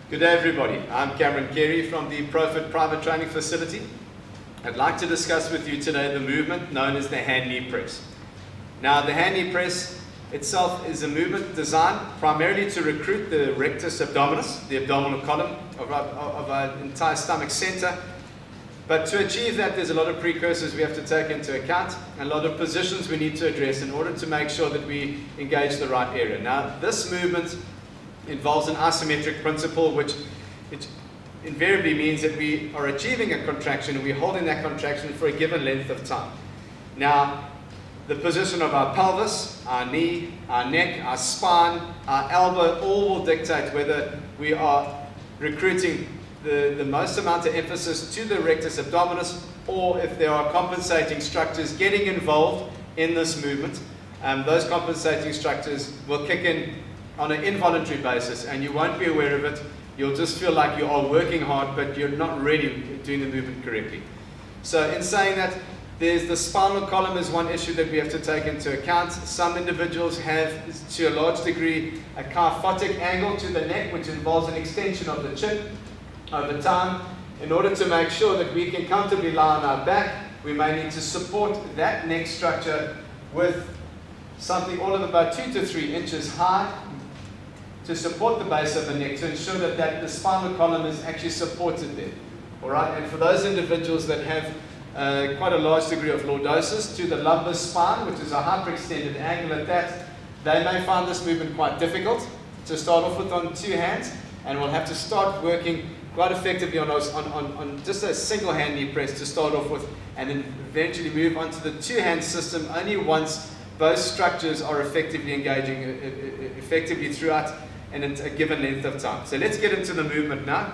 Good day everybody, I'm Cameron Carey from the Profit Private Training Facility. I'd like to discuss with you today the movement known as the hand knee press. Now the hand knee press itself is a movement designed primarily to recruit the rectus abdominus, the abdominal column of our entire stomach center. But to achieve that, there's a lot of precursors we have to take into account and a lot of positions we need to address in order to make sure that we engage the right area. Now this movement involves an isometric principle, which invariably means that we are achieving a contraction and we're holding that contraction for a given length of time. Now, the position of our pelvis, our knee, our neck, our spine, our elbow, all will dictate whether we are recruiting the most amount of emphasis to the rectus abdominis, or if there are compensating structures getting involved in this movement. Those compensating structures will kick in on an involuntary basis, and you won't be aware of it. You'll just feel like you are working hard, but you're not really doing the movement correctly. So in saying that, there's the spinal column is one issue that we have to take into account. Some individuals have, to a large degree, a kyphotic angle to the neck, which involves an extension of the chin over time. In order to make sure that we can comfortably lie on our back, we may need to support that neck structure with something all of about 2 to 3 inches high to support the base of the neck, to ensure that the spinal column is actually supported there. All right? And for those individuals that have quite a large degree of lordosis to the lumbar spine, which is a hyperextended angle at that, they may find this movement quite difficult to start off with on 2 hands, and we'll have to start working quite effectively on just a single hand knee press to start off with, and then eventually move on to the 2-hand system only once both structures are effectively engaging effectively throughout and at a given length of time. So let's get into the movement now.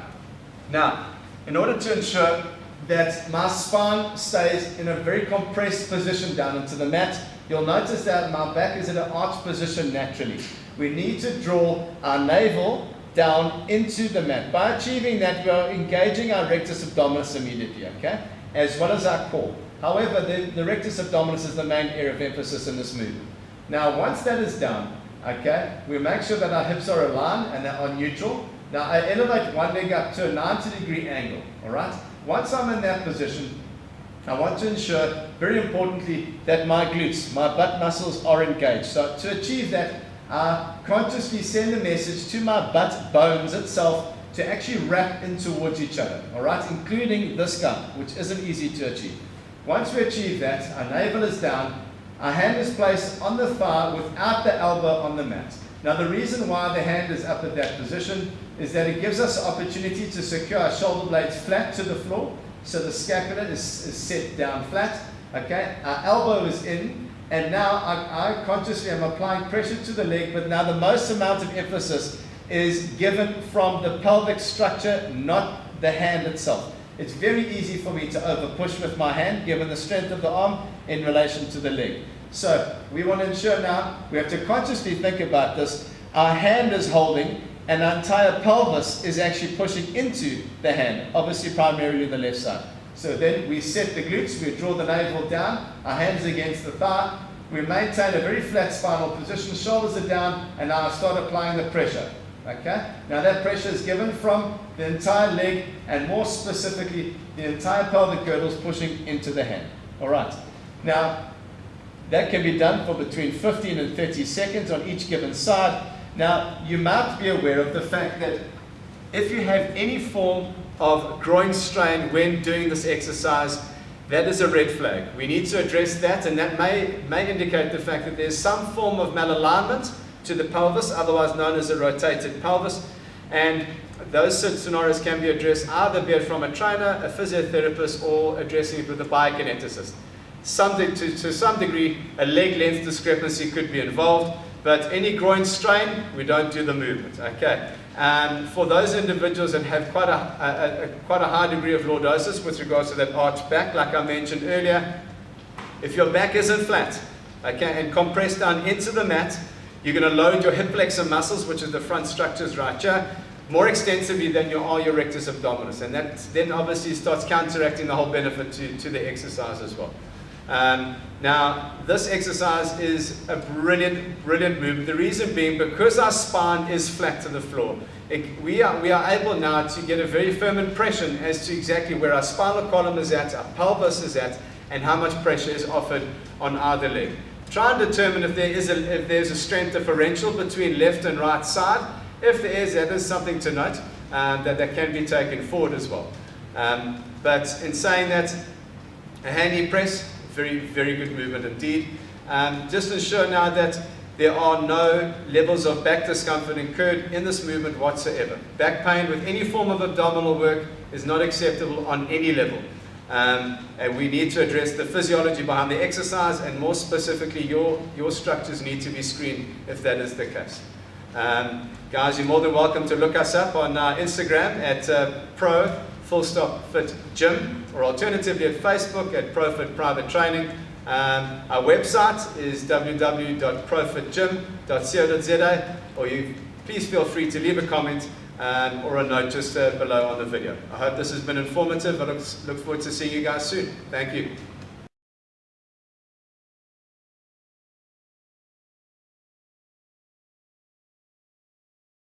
Now, in order to ensure that my spine stays in a very compressed position down into the mat, you'll notice that my back is in an arched position naturally. We need to draw our navel down into the mat. By achieving that, we are engaging our rectus abdominis immediately, okay, as well as our core. However, the rectus abdominis is the main area of emphasis in this movement. Now, once that is done, okay, we make sure that our hips are aligned and they are neutral. Now, I elevate one leg up to a 90-degree angle, all right? Once I'm in that position, I want to ensure, very importantly, that my glutes, my butt muscles are engaged. So to achieve that, I consciously send a message to my butt bones itself to actually wrap in towards each other, all right, including this guy, which isn't easy to achieve. Once we achieve that, our navel is down, our hand is placed on the thigh without the elbow on the mat. Now the reason why the hand is up at that position is that it gives us the opportunity to secure our shoulder blades flat to the floor, so the scapula is set down flat, okay? Our elbow is in, and now I consciously am applying pressure to the leg, but now the most amount of emphasis is given from the pelvic structure, not the hand itself. It's very easy for me to over push with my hand, given the strength of the arm in relation to the leg. So we want to ensure now, we have to consciously think about this. Our hand is holding, and our entire pelvis is actually pushing into the hand, obviously primarily the left side. So then we set the glutes, we draw the navel down, our hands against the thigh, we maintain a very flat spinal position, shoulders are down, and now I start applying the pressure. Okay? Now that pressure is given from the entire leg, and more specifically, the entire pelvic girdle is pushing into the hand. All right. Now, that can be done for between 15 and 30 seconds on each given side. Now, you might be aware of the fact that if you have any form of groin strain when doing this exercise, that is a red flag. We need to address that, and that may indicate the fact that there's some form of malalignment to the pelvis, otherwise known as a rotated pelvis, and those scenarios can be addressed either be it from a trainer, a physiotherapist, or addressing it with a biokineticist. To some degree, a leg length discrepancy could be involved, but any groin strain, we don't do the movement. Okay. For those individuals that have quite a high degree of lordosis with regards to that arched back, like I mentioned earlier, if your back isn't flat, okay, and compressed down into the mat, you're going to load your hip flexor muscles, which is the front structures right here, more extensively than you are your rectus abdominis, and that then obviously starts counteracting the whole benefit to the exercise as well. Now, this exercise is a brilliant movement. The reason being because our spine is flat to the floor. We are able now to get a very firm impression as to exactly where our spinal column is at, our pelvis is at, and how much pressure is offered on either leg. Try and determine if there's a strength differential between left and right side. If there is, that is something to note, that can be taken forward as well. But in saying that, a hand knee press, very good movement indeed. Just ensure now that there are no levels of back discomfort incurred in this movement whatsoever. Back pain with any form of abdominal work is not acceptable on any level. And we need to address the physiology behind the exercise, and more specifically, your structures need to be screened if that is the case. Guys, you're more than welcome to look us up on Instagram at pro_fit gym, or alternatively at Facebook at ProFit Private Training. Our website is www.profitgym.co.za, or please feel free to leave a comment or a note just below on the video. I hope this has been informative. I look forward to seeing you guys soon. Thank you.